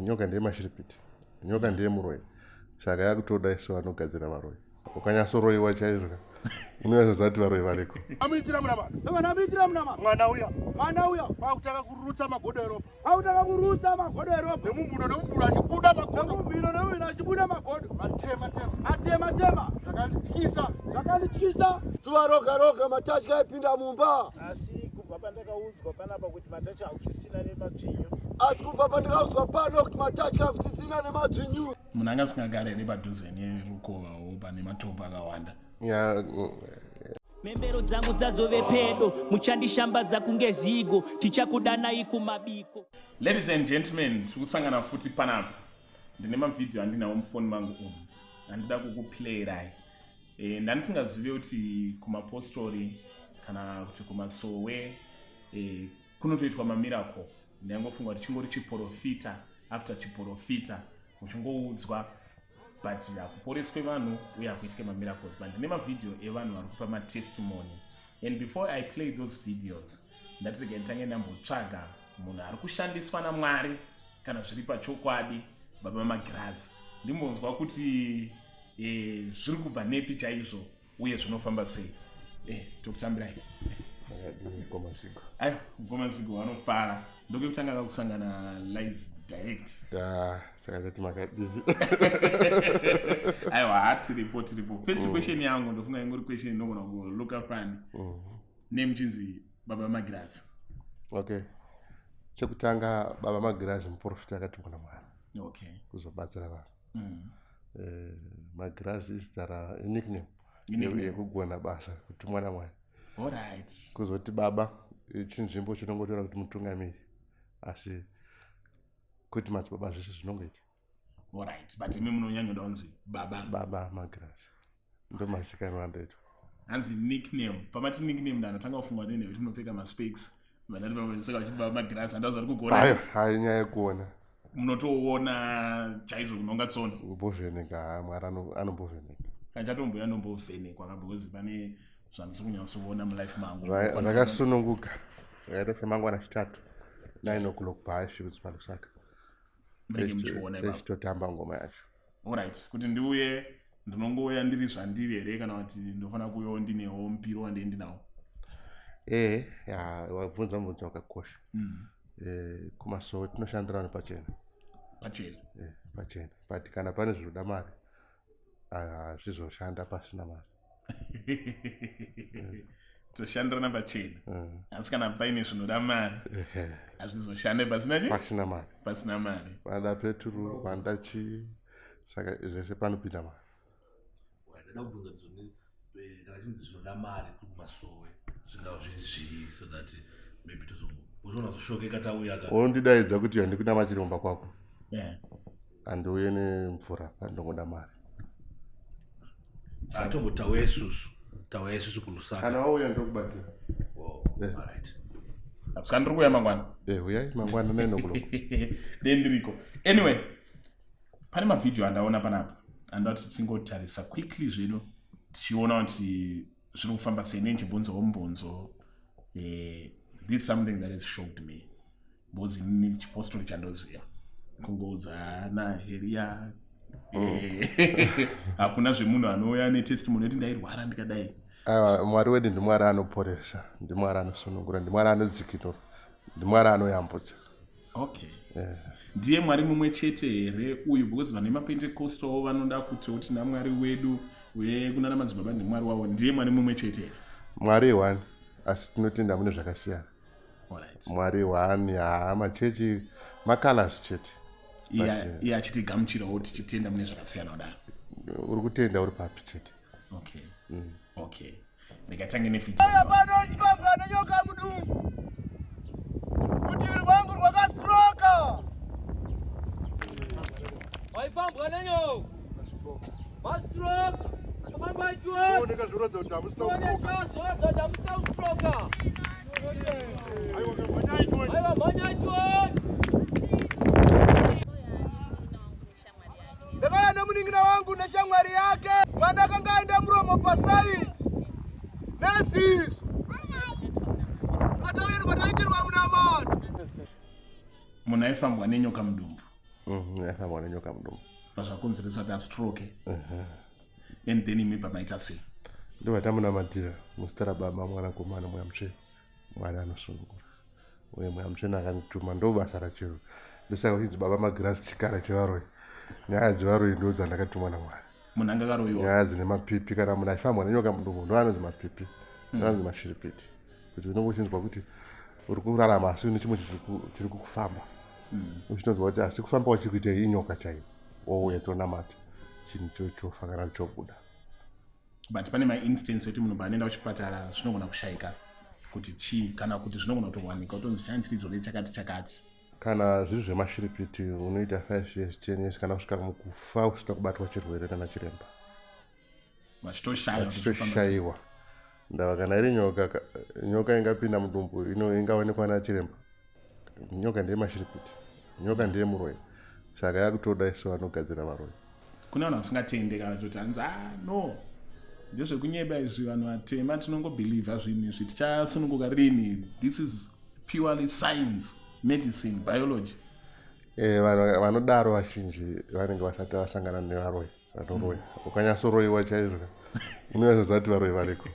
nyoka ndiye mashiripiti, nyoka ndiye muroyi. Saka yakutoda isu vanogadzira varoyi. Ukanyasoroyiwa chaizvo unoyazozati varoyi variko. Amuitira munama. Mwana uya. Pakutaka kurutsa Magodo Eropa. NeMuMhuno Achibuda Magodo. Atema. Zvakanityisa. Zuva roga Matatya aipinda mumba. Asi kubva pandakaudzwa panapa kuti Matatya hakusisina NeMaDzvinyu. Asi kubva pandakaudzwa pano kuti Matatya hakusisina NeMaDzvinyu. Munhu angasingagara ere padhuze nerukovawo pane matombo akawanda. Membero dzangu dzazove pedo muchandishambadza kunge zigo tichakudanai kumabiko. Ladies and gentlemen, tikusangana futi panapa. Ndine mavhidhiyo andinawo mufoni mangu umu. Andida kukuplayirai. Ndandisingazive kuti kumapostori kana kuti kumasowe kunotoitwa mamiracle. Ndangofunga kuti chingori chiprofita after chiprofita muchingoudzwa but hakuporeswe vanhu uye hakuitike mamiracles. But ndine mavhidhiyo evanhu vari kupa matestimony. And before I play those videos, ndati rega nditange ndambotsvaga munhu ari kushandiswa naMwari kana zviri pachokwadi, baba Magirazi. Ndimbonzwa kuti zviri kubva nepi chaizvo uye zvinofamba sei. Tokutambirai. Mkomasigo vanofara. Ndoke kutanga kakusangana live direct. Saka ndati makadivi. Aiwa hatiripo. First question yangu ndofunga ingori question inogona kuloka fani. Name chinzi baba Magirazi. Okay. Chekutanga baba Magirazi muprofita akatumwa naMwari. Okay. Kuzobatsira vanhu. Magirazi izara nickname. Yekugona basa kutumwa naMwari. Alright. Kuzoti baba chinzvimbo chinongotora kuti mutungamiri. Asi kuti madzibaba zvese zvinongoita. Alright, but imi munonyanyoda kunzi baba Magirazi. Ndo masikano andoitwa. Hanzi nickname. Pamati nickname ndanatanga kufunga nene kuti unopfeka maspecs. Vanati vamosaka kuti baba Magirazi andazva ari kugona. Hayi nyaya yekuona. Munotoona chaizvo kunonga tsono. Mbovheneka Mwari anombovheneka. Kanchatomboya nombovhenekwa because pane zvandisi kunyatsoona mulife mangu. Rakasununguka. Yakaita semangwana chitatu. 9 o'clock paasvika palusaka. Tichitotamba ngoma yacho. Alright, kuti ndiuye ndinongouya ndiri zvandiri here kana kuti ndofana kuuyawo ndinewo mupiro wandinawo. Wabvunza mubvunzo wakakosha. Kumasowe tinoshandira vanhu pachena. Pachena. But kana pane zvinoda mari hazvizoshanda pasina mari. Toshandira pachena. Asi kana paine zvinoda mari hazvizoshande pasina mari. Vada peturu, vanda chii, saka zvese panopinda mari. Ndada kubvunza kuti kana chinzi zvinoda mari kumasowe zvingava zviri so that maybe tozonazoshoke tauya ka. Undidaidza kuti handikuna machiromba kwako. Handiuye nemvura pandongoda mari. Atombotawe isusu kulusaka. Kana wauya ndokubatsira. Alright. Asikandiri kuuya mangwana. Uyai mangwana 9 o'clock. Dendiriko. Anyway, pane mavhidhiyo andaona panapa. Andati tingotarisa quickly zvedu. Tichiona kuti zviri kufamba sei nechibvunzo. This is something that has shocked me. Because in chipostori chandoziva. Kungoudza naHeria. Hakuna zvemunhu anouya netestimony kuti ndairwara ndikadai. Mwari wedu ndimwari anoporesa, ndimwari anosunungura, ndimwari anodzikinura, ndimwari anoyambudza. Okay. Ndiye Mwari mumwe chete here uyu because vane maPentecostal vanoda kuti naMwari wedu kuna madzibaba ndimwari wavo. Ndiye Mwari mumwe chete here. Mwari one asi tinotenda mune zvakasiyana. Alright. Mwari one machechi macolors chete. Iye achitigamuchirawo tichitenda mune zvakasiyana kudaro. Uri kutenda uri papi chete. Okay. Okay. Ndikatange nevhidhiyo. Pano chifambwa nenyoka mudumbu. Rutivi rwangu rwakastroka. Waifambwa nenyoka. Wastroka. Famba ichwa. Oneka zvirodza kuti hamusina kustroka. Aiwa manya ichwa. Ndakaya nemuningira wangu neshamwari yake. Mwana akanga aenda muromo pasaidi. Nesisu. Pataitirwa munamata. Munhu aifambwa nenyoka mudumbu. Yafambwa nenyoka mudumbu. Zvazvakonzeresa kuti astroke. And then imibva maita sei? Ndovatamuna muzita raBaba Mwana Komana Mweya Mutsvene. Mwari anosunungura. Uye Mweya Mutsvene akanituma ndobasa rachiro. Ndosaka uchinzi Baba Magirazi chikara chevaroyi. Nyaya dzevaroyi ndo dzandakatumwa naMwari. Munhu anga akaroyiwa. Nyaya dzine mapipi kana munhu achifambwa nenyoka mudumbu ndo anonzi mapipi. Anonzi mashiripiti. Kuti unenge uchinzwa kuti uri kurarama asi une chimwe chiri kukufamba. Uchinonzwa kuti asi kufamba uchiri kuita inyoka chaiyo. Wouya tonamata. Chinhu chofa kana chobuda. But pane ma-instance ekuti munhu paanoenda kuchipatara zvinogona kushaika kuti chii kana kuti zvinogona kutowanika utonzi chanchiridzwa chakati. Kana zviri zvemashiripiti unoita 5 years 10 years kana kusvika mukufa usina kubatwa chirwere nana chiremba. Vachitoshayiwa. Ndava kana iri nyoka ingapinda mudumbu ingaonekwa nachiremba. Nyoka ndiye mashiripiti. Nyoka ndiye muroyi. Saka yakutoda isu vanogadzira varoyi. Kuna vanhu vasingatendi kana kuti anzi no. Ndezvekunyeba izvi vanhu vatema tinongobhilivha zvinhu izvi tichasununguka rini. This is purely science, medicine, biology. Vanodaro vazhinji vanenge vasati vasangana nevaroyi vanoroya. Ukanyasoroyiwa chaizvo unoziva kuti varoyi variko.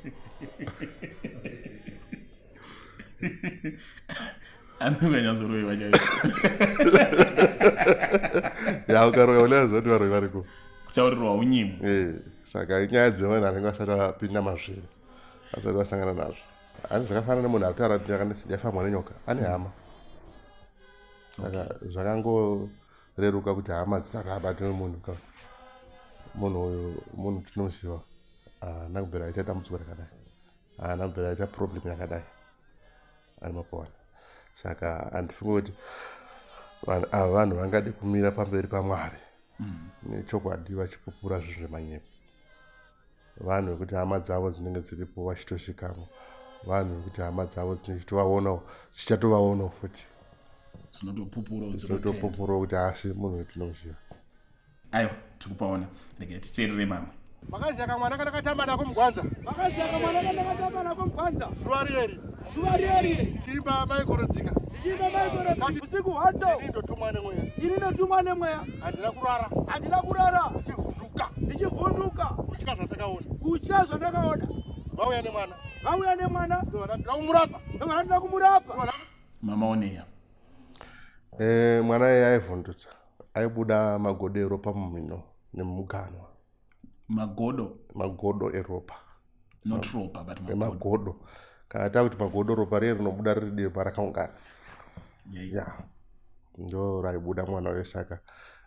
Ukanyasoroyiwa chaizvo. Ya ukaroya unoziva kuti varoyi variko. Kuchaurirwa unyimu. Saka inyaya dzevanhu vanenge vasati vapinda mazviri vasati vasangana nazvo. Ani zvakafanana nemunhu arikutaura kuti yafambwa nenyoka ane hama. Saka zvakangoreruka kuti hama dzisakabate munhu. Munhu uyu munhu tinoziva nakubvira aita dambudziko rakadai. Nakubvira aita problem yakadai. Ari mapawana. Saka handifungi kuti vanhu vangade kumira pamberi paMwari. Nechokwadi vachipupura zvinhu zvemanyepo. Vanhu vekuti hama dzavo dzinenge dziripo vachitosvikamo. Vanhu vekuti hama dzavo dzichatovaonawo futi. Dzinotopupurawo kuti asi munhu wetinomuziva. Aiwa, tikupaona. Rege titeerere mamwe. Makazi akamwana kanakatamba nako mugwanza. Zuva riyeri. Tichimba maikorodzika. Usiku hwacho. Inotumwa nemweya. Handina kurara. Ndichivhunduka. Kutya zvandakaona. Vauya nemwana. Ndovanoda kumurapa. Mamaoneya. Mwana iye aivhundutsa. Aibuda Magodo Eropa MuMhuno nemuganwa. Magodo Eropa. Not ropa but Magodo. Magodo. Kana takuti Magodo ropa riye rinobuda riri dema rakaungana. Yeah. Ndo raibuda mwana wesaka.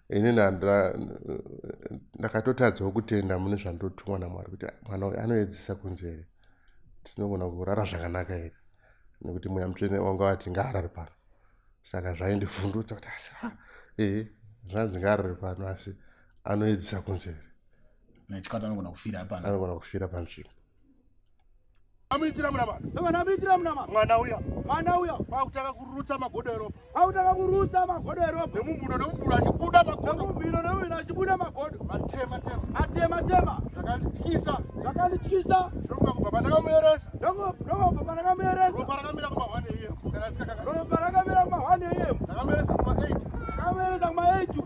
Inini ndakatotadzawo kutenda mune zvandotumwa naMwari kuti mwana uyu anoedzisa kunze here. Tinogona kurara zvakanaka here. Nekuti Mweya Mutsvene wanga wati ngaarare pano. Saka zvaindivhundutsa kuti asi zvanzi ngaarare pano asi anoedzisa kunze here. Nechikati anogona kufira pano. Anogona kufira panzvimbo. Amuitira munama. Mwana uya. Pakutaka kurutsa Magodo Eropa. Nemumhuno achibuda Magodo. Atema. Zvakandityisa. Ndokubva pandakamueresa. Ropa rakamira kumahwane yemu. Ndakameresa kuma8.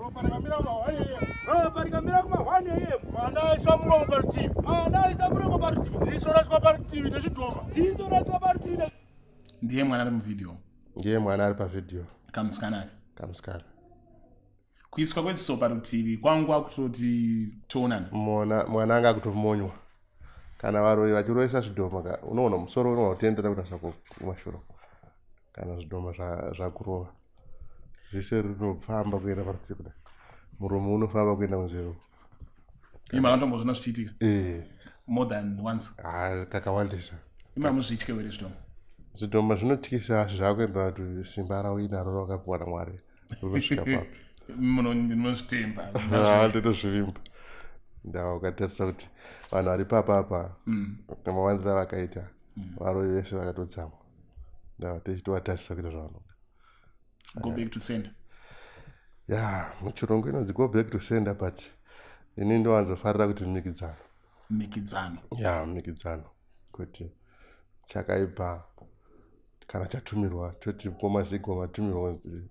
Ropa rikamira kumahwane yemu. Mwana aiswa muromo parutivi. Ziso raswa parutivi nechidhoma. Ndiye mwana ari muvidhio. Ndiye mwana ari pavhidhio. Kamusikana. Kuiswa kweziso parutivi kwangu kutoti toonana. Mwana anga kutomonywa. Kana varoyi vachiroisa zvidhoma unoona musoro unoutendera kunasa kumashuro. Kana zvidhoma zvakurova. Zvese rinofamba kuenda parutivi kudai. Muromo unofamba kuenda kunzero. Makatombozvina zvichiitika? More than once. Kakawandisa. Muzvitye here zvidhoma? Zvidhoma zvinotyisa zvakuenda kuti simba ravo inaro rakapiwa naMwari rinosvika papi. Munozvitemba. Ndinozvivimba. Ndaukatarisa kuti vanhu vari papapa namawandiro avakaita varoyi vese vakatodzama. Ndatichitovatarisa kuita zvavanoda. Go back to sender. Muchirungu inonzi go back to sender but ini ndowanzofarira kuti mikidzano. Kuti chakaipa kana chatumirwa toti komazigwa matumirwa kunzi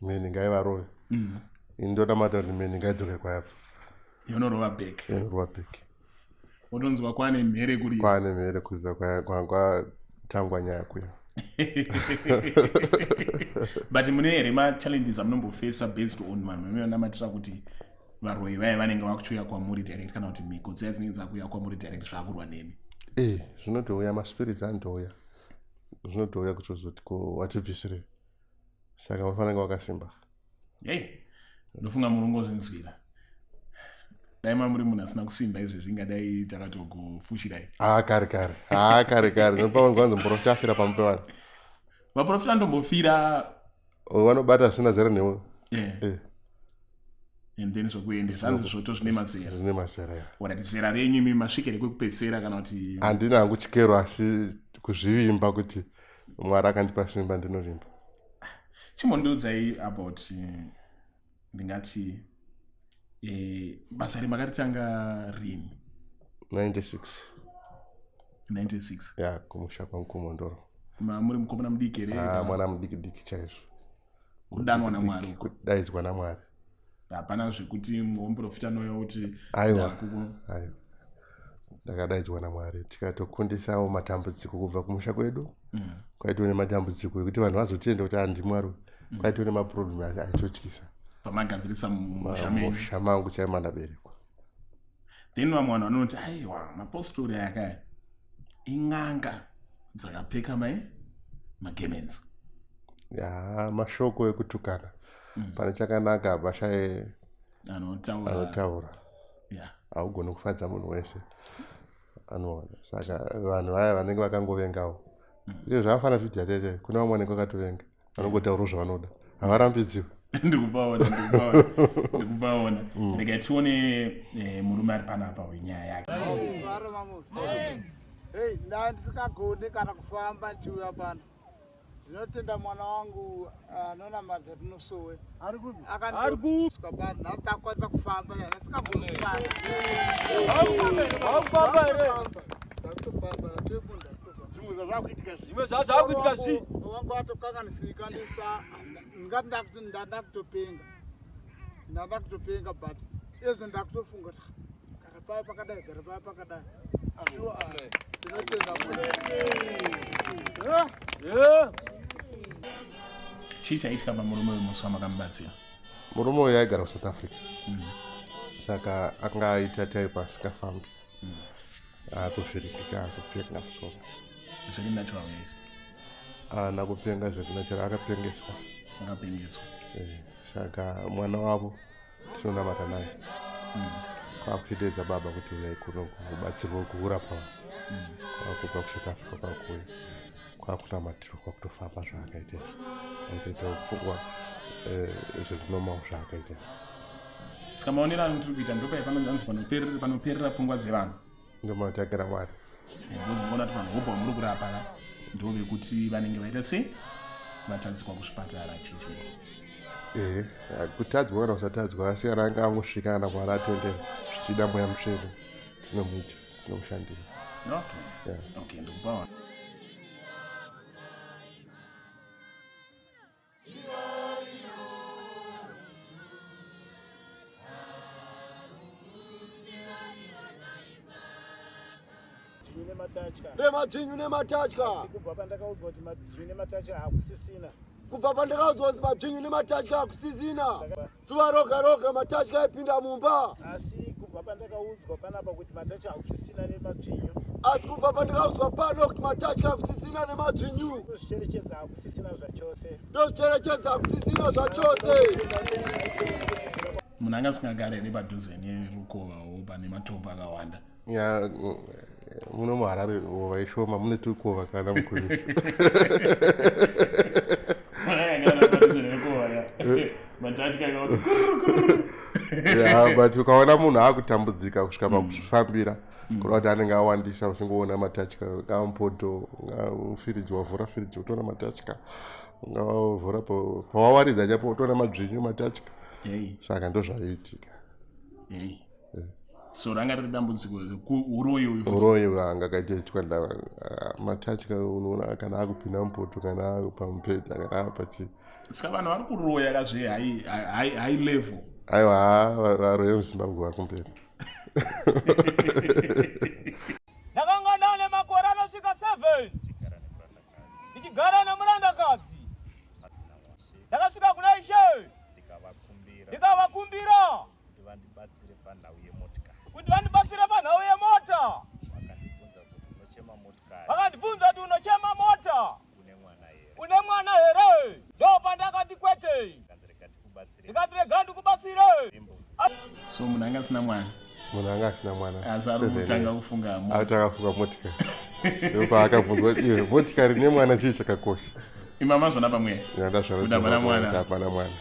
mheni ngaivaroyi. indonamata kuti meni ngaidzoke kwayabva yonorova back inorova back wotonzwa kwane mhere kuri kwane mhere kurira kwatangwa nyaya kuya but mune here machallenges amunombofesa based on vanhu vanonamatira kuti varoyi vaya vanenge vakuchiuya kwamuri direct kana kuti mhiko dziya dzinenge dzakuuya kwamuri direct zvakurwa nemi zvinotouya maspirits anotouya zvinotouya kutozoti ko watibvisire saka unofanira wakasimba ndofunga murongozvinzwira dai mamuri munhu asina kusimba izvi zvingadai takatogofushirai kare nopavanzwanzi muprofita afira pamupe vanhu vaprofita andombofira vanobata zvisina zera newe and then zvokuendesa hanzi zvoto zvine mazera warati zera renyu imi masvikere kwekupedzisira kana kuti handina hangu chikero asi kuzvivimba kuti Mwari akandipa simba ndinovimba chimondiudzai about ndingati basa remakaritanga rini 96 kumusha kwangu kumondoro muri mukomana mudiki here mwana mudiki chaizvo kudanwa naMwari kudaidzwa naMwari hapana zvekuti muprofita noyo kuti aiwa ndakadaidzwa naMwari tikatokundisawo matambudziko kubva kumusha kwedu kwaitiwo nematambudziko ekuti vanhu vazotenda kuti handi Mwari kwaitiwo nemaproblem aitotyisa pamagadzirisa musha mangu chaima ndaberekwa then vamwe vanhu vanoti aiwa mapostori akaya ing'anga dzakapfeka magemens mashoko ekutukana pane chakanaka bashai anotaura haugoni kufadza munhu wese anoona saka vanhu vaya vanenge vakangovengawo iyo zvakafana zvidya tete kuna vamwe vanenge vakatovenga vanongotaurawo zvavanoda havarambidziwe ndikupaona regai tione murume ari panapa wenyaya yake ndandisingagoni kana kufamba nchiuya pano ndinotenda mwana wangu anonamadza rinosowe akandiswa pano nhatakwanisa kufamba ndasingagoni zvakuitika zi wangu atokanganisika ndisa ngati ndakutopenga ndakutopenga but izvo ndakutofunga gara paya pakadai chii chaitika pamurume uyu musi wamakamubatsira murume uyu aigara kuSouth Africa saka akanga aita type asingafambi akuvhiringika akupenga musoro zviri natural ways nakupenga zviri natural akapengeswa saka mwana wavo tinonamata naye kwakupededza baba kuti uyai kuno kubatsirwa kuurapa kwakubva kuSouth Africa kwakuuya kwakunamatirwa kwakutofamba zvaakaita akutoita kupfungwa zvinomawo zvaakaita saka maonero anotiri kuita ndopai panonzi panoperera pfungwa dzevanhu ndomatakira Mwari because ndinoona kuti vanhu vopa vamuri kurapa ndovekuti vanenge vaita sei vatadzikwa kuzvipatara chichi kutadzwa kana kusatadzwa asi kana anga angosvika kana Mwari atendera zvichida mweya mutsvene tinomuita tinomushandira okay ndikupaona NeMaDzvinyu neMatatya kubva pandakaudzwa kuti MaDzvinyu neMatatya hakusisina kubva pandakaudzwa kuti MaDzvinyu neMatatya hakusisina zuva roga roga Matatya aipinda mumba asi kubva pandakaudzwa panapa kuti Matatya hakusisina neMaDzvinyu asi kubva pandakaudzwa pano kuti Matatya hakusisina neMaDzvinyu ndozvicherechedza hakusisina zvachose ndozvicherechedza hakusisina zvachose munhu anga asingagari here padhuze nerukovawo pane matombo akawanda muno muHarare hova ishoma mune tukova kana mukurisa but ukaona munhu akutambudzika kusvika pakuzvifambira kuda kuti anenge awandisa uchingoona Matatya kampoto firiji wavhura firiji utoona Matatya ungavhura pawawaridza chapo utoona MaDzvinyu Matatya saka ndozvaiitika so ranga riri dambudziko uroyi angakaitwa Matatya unoona kana akupinda mupoto kana akupamubhedha kana apachi saka vanhu vari kuroya kazve high level. Aiwa varoyi muZimbabwe vari kumberi. Ndakanga ndane makore anosvika 7 ndichigara nemurandakadzi. Ndakasvika kuna Ishe ndikavakumbira kuti vandibatsire panhau yemota. Vakandibvunza kuti unochema mota une mwana here? Ndopa ndakati kwete. Ndikati rega ndikubatsire. So munhu anga asina mwana. Munhu anga asina mwana. Asi ari kutanga kufunga mota. Atanga kufunga motikari. Ndopa akabvunzwa kuti iwe motikari nemwana chii chakakosha. Imama zvona pamwe. Ndapana mwana.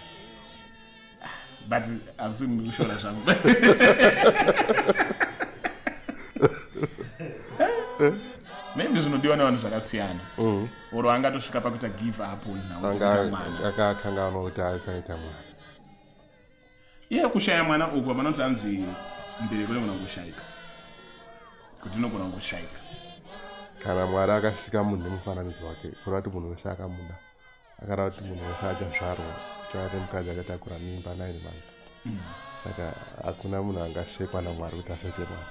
But hazvisi muri kushora zvangu. Maybe zvinodiwa nevanhu zvakasiyana. Oro angatosvika pakuita give up akakanganwa kuti asaita mwana. Iye kushaya mwana uku vanoti hanzi mbereko inogona kushayika. Kuti inogona kushayika. Kana Mwari akasika munhu nemufananidzo wake kureva kuti munhu wese akamuda. Akareva kuti munhu wese achazvarwa uchava nemukadzi akatakura mimba 9 months. Saka hakuna munhu angasekwa naMwari kuti asaite mwana.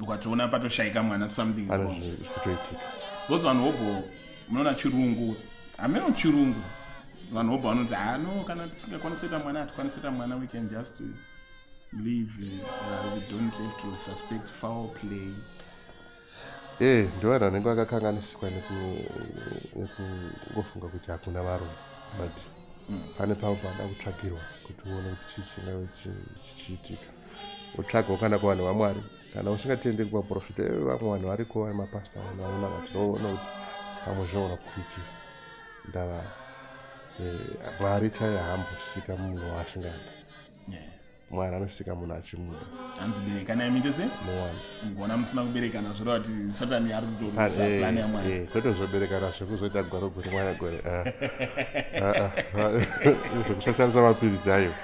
Ukatoona patoshayika mwana something is wrong. Kutoitika. Both vanhu vobvo munoona chirungu. Hameno chirungu. Vanhu vobvo vanoti no kana tisingakwanisi kuita mwana hatikwanisi kuita mwana, we can just leave. We don't have to suspect foul play. Ndio vanhu vanenge vakakanganisika nekungofunga kuti hakuna varume. But pane pamwe panoda kutsvagirwa kuti uone kuti chii chingave chichiitika. Utsvage kana kuvanhu vaMwari. Kana usingatendi kuvaprofita vamwe vanhu variko vamapasta vanhu vanoona kuti unoona kuti pamwe zvinoona kuitira. Ndava Mwari chaiye haambosika munhu waasingadi. Mwari anosika munhu achimuda. Hanzi berekanai mitese? Mwana. Ngona musina kuberekana zvoreva kuti Satani ari kutorwisa plani yaMwari. Kwete zvoberekana zvekuzoita gwaro kuti mwana gore. Kusashandisa mapiritsi ayo.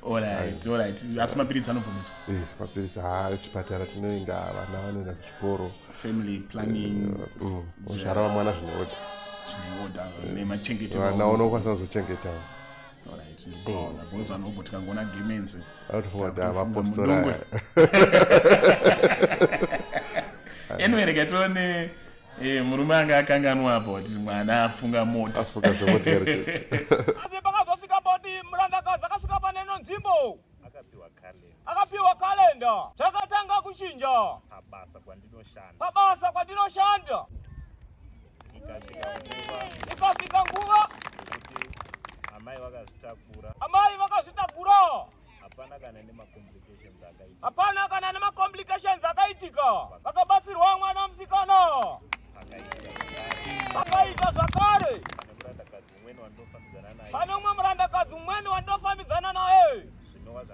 Alright. Asi mapiritsi anobvumidzwa. Mapiritsi chipatara tinoenda vana vanoenda kuchikoro. Family planning. Ushara wamwana zvineoda. Nemachengetero. Vana unokwanisa kuzochengetawo. Alright, ndikuona boza nobo tikangona gemenzi. Autofunga kuti amapostora. Anyway, rekatone murume anga akanganwapo kuti mwana afunga mota. Afunga zvemotikari chete. Asi pakazosvika poti murandakadzi akasvika pane ino nzvimbo. Akapiwa kalenda. Takatanga kuchinja. Pabasa kwandinoshanda. Ikasvika nguva. Amai vakazvitakura. Hapana kana nemacomplications akaitika. Vakabatsirwa mwana musikana. Vakaita zvakare. Pane umwe murandakadzi umweni wandinofambidzana naye. Zvinova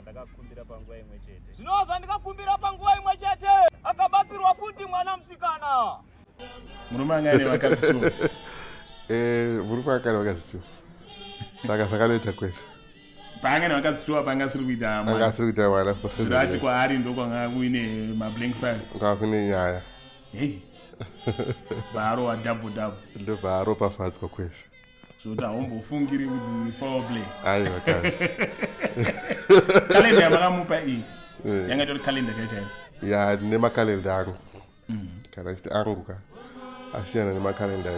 zvandikakumbira panguva imwe chete. Akabatsirwa futi mwana musikana. Murume anga ane vakadzi 2. Murume anga ane vakadzi 2. Saka zvakanoita kwese. Paanga ane vakadzi 2 apanga asiri kuita mwana. Anga asiri kuita mwana for 7 years. Zvati kwaari ndokwanga kuine mablank file. Kwanga kune nyaya. Hey. Baro wa double. Ndo baro pafadzwa kwese. Zvoti haumbofungiri kuti foul play. Aiwa kare. Kalenda yavakamupa iyi. Yanga itori kalenda chaichayo. Ya nemakalenda angu. Kana chiti angu ka. Asiyana nemakalenda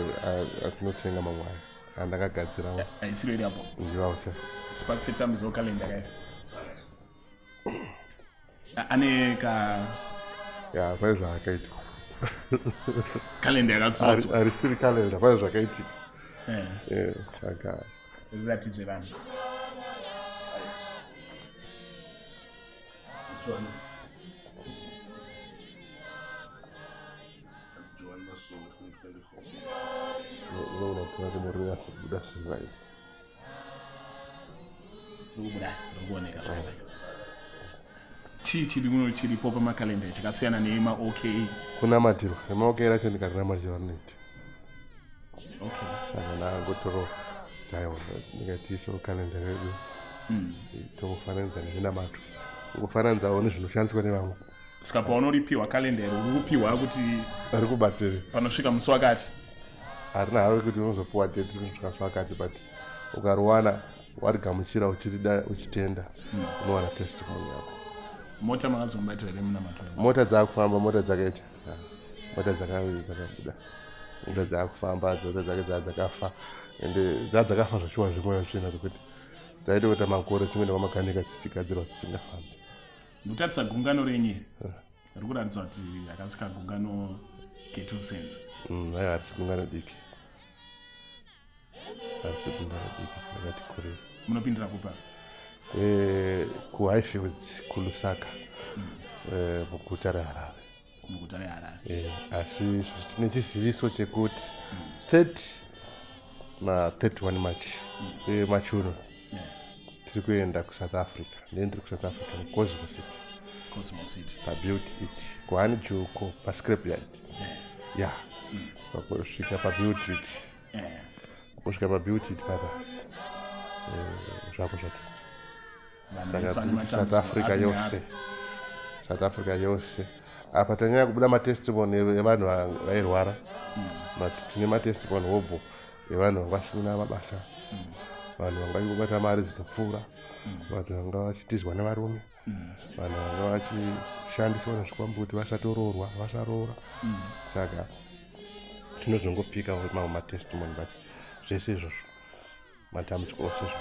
atinotenga mamwe aya. Andakagadzira. Aisiro iriapo. Ndiwausa. Spark setup zo kalenda kaya. Ane ka ya pane zvakaitwa. Kalenda yakatsotswa. Arisiri kalenda pane zvakaitika. Saka riratidze vanhu. This one. Join the soul 2024. unoona kuti vati murume asikubuda zvizvaiti. Rukuoneka zvakanaka. Chii chiripo pamakalenda chakasiyana neema-OK? Kunamatirwa. Ema-OK racho ndikatinamatira rinoita. Okay. Saka ndakangotoro taiona ndikatiisawo kalenda redu. Tomufananidzana nenamato. Kungofananidzawo nezvinoshandiswa nevamwe. Saka paunoripiwa kalenda urikupiwa kuti ari kubatsire panosvika musi wakati harina haro kuti unozopuwa date kusvika zvakati but ukaruwana warigamuchira uchitenda unowana testimony yako. Mota makazombatira ere munamatwa? Mota dzakufamba, mota dzakaita, mota dzakabuda, mota dzakufamba, dzota dzake dzakafa, ende dzakafa zvachiwa zvimwe zvina zvekuti dzaita kuti makore dzimwe kwamakanika dzichigadzirwa dzisingafambi. Mutatisa gungano renye riri kuratidza kuti akasvika gungano ke2 cents. Aiwa harisi gungano diki, harisi gungano diki rakati kurei. Munopindira kupa? kuHighfields kuLusaka muguta reHarare. Muguta reHarare. Asi nechiziviso chekuti 30 na31 March March uno tiri kuenda kuSouth Africa. Ndiri kuSouth Africa neCosmo City. Cosmo City. Pabuild It. KuHanjuko paScrapyard. Yeah. Kusvika paBuild It. Kusvika paBuild It papa. Zvako zvati. South Africa yose apa tanyanya kubuda matestimony evanhu vairwara but tine matestimony hobo evanhu vasina mabasa, vanhu vanga kubata mari dzinopfuura, vanhu vanga vachitizwa nevarume, vanhu vanga vachishandiswa nezvikwambuti vasatoroorwa vasaroora. Saka tinozongopika mamwe matestimony but zvese izvozvo matambudziko ose izvozvo.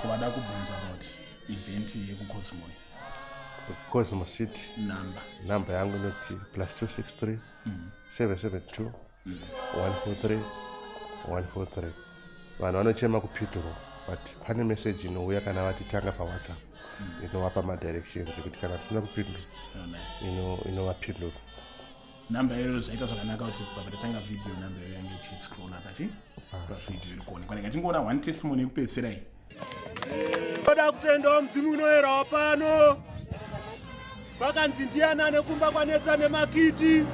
Kuvada kubvunza about event yekuCosmo. Cosmo City. Number yangu noti +263 772 143 143. Vanhu vanochema kupituro but pane message inouya kana vatitanga paWhatsApp inovapa madirections kuti kana tisina kupindura inovapindura. Namba iyoyo zvaita zvakanaka kuti pabatanga video namba iyoyo yange ichitscrolla pavideo iri kuonekwa. Ndingatingoona one testimony yekupedzisira iyi. Toda kutendawo MuMhuno Eropa pano. Vakanzi ndiana nekumba kwanetsa nemakiti.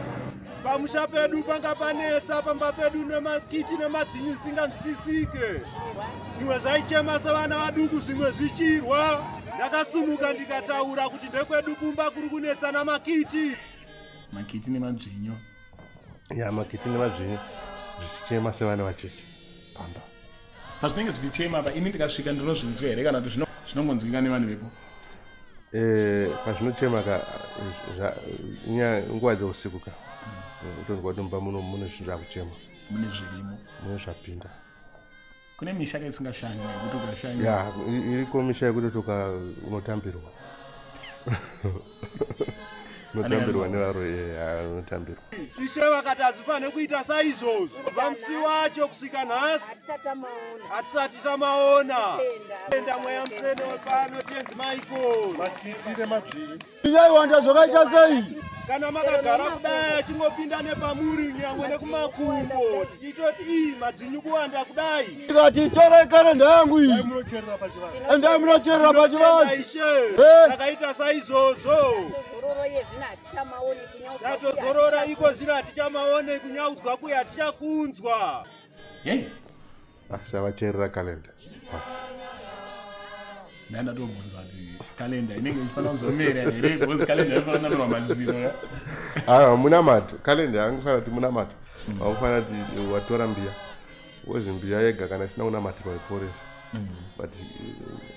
Pamusha pedu panga panetsa, pamba pedu nemakiti NeMaDzvinyu isinganzwisisike. Zvimwe zvaichema sevana vaduku, zvimwe zvichirwa. Ndakasumuka ndikataura kuti ndekwedu kumba kuri kunetsa namakiti. Makiti NeMaDzvinyu. Ya makiti NeMaDzvinyu zvichichema sevana vacheche pamba. Pazvinenge zvichichema apa ini ndikasvika ndinozvinzwa here kana kuti zvinongonzwika nevanhu vepo? Pazvinochema nguva dzeusiku ka utonzwa kuti mumba mune zvinhu zvakuchema, mune zvirimo, mune zvapinda. Kune misha isingashanywa yekuti ukashanya. Ya iriko misha yekuti unotambirwa. Unotambirwa nevaroyi, unotambirwa. Ishe vakati hazvifane kuita saizvozvo. Kubva musi wacho kusvika nhasi hatisati tamaona. Tenda mweya mutsvene wepano tenzi Michael. Makiti NeMaDzvinyu. Inyaiwanda zvakaita sei? Kana makagara kudai achingopinda nepamuri nyangwe nekumakumbo tichitoti MaDzvinyu kuwanda kudai. Tikati torai kalenda yangu iyi. Endai munocherera pachivanze. Zvakaita saizvozvo. Tatozorora iko zvino hatichamaone, kunyaudzwa kuya hatichakunzwa. Savacherera kalenda basi. Ndandatobvunza kuti kalenda inenge ichifanira kuzomera here because kalenda inofanira kunamirwa madziro. Munamato kalenda yangufanira kuti munamato wakufanira kuti watora mbiya wozi mbiya yega kana isina kunamatirwa iporesa but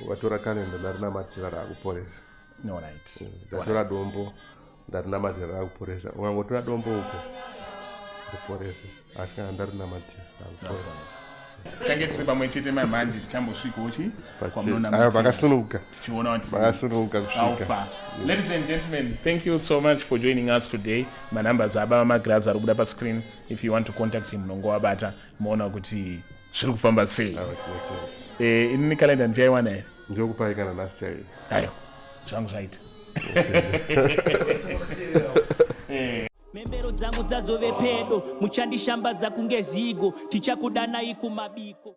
watora kalenda ndarinamatira rakuporesa. Alright. Ndatora dombo ndarinamatira rakuporesa. Ukangotora dombo uko kuporesa asi kana ndarinamatira rakuporesa. Tichange tiri pamwe chete manje tichambosvikochi kwamunonamatirwa. Vakasununguka. Tichiona kuti vakasununguka kusvika. Ladies and gentlemen, thank you so much for joining us today. My numbers are Baba Magirazi ari kubuda pascreen. If you want to contact him munongowabata muona kuti zviri kufamba sei. Ini kalenda ndichaiwana here. Ndinokupai kana nhasi chaiyo. Ayo. Zvangu zvaita. Membero dzangu dzazove pedo, muchandishambadza kunge zigo, tichakudanai kumabiko.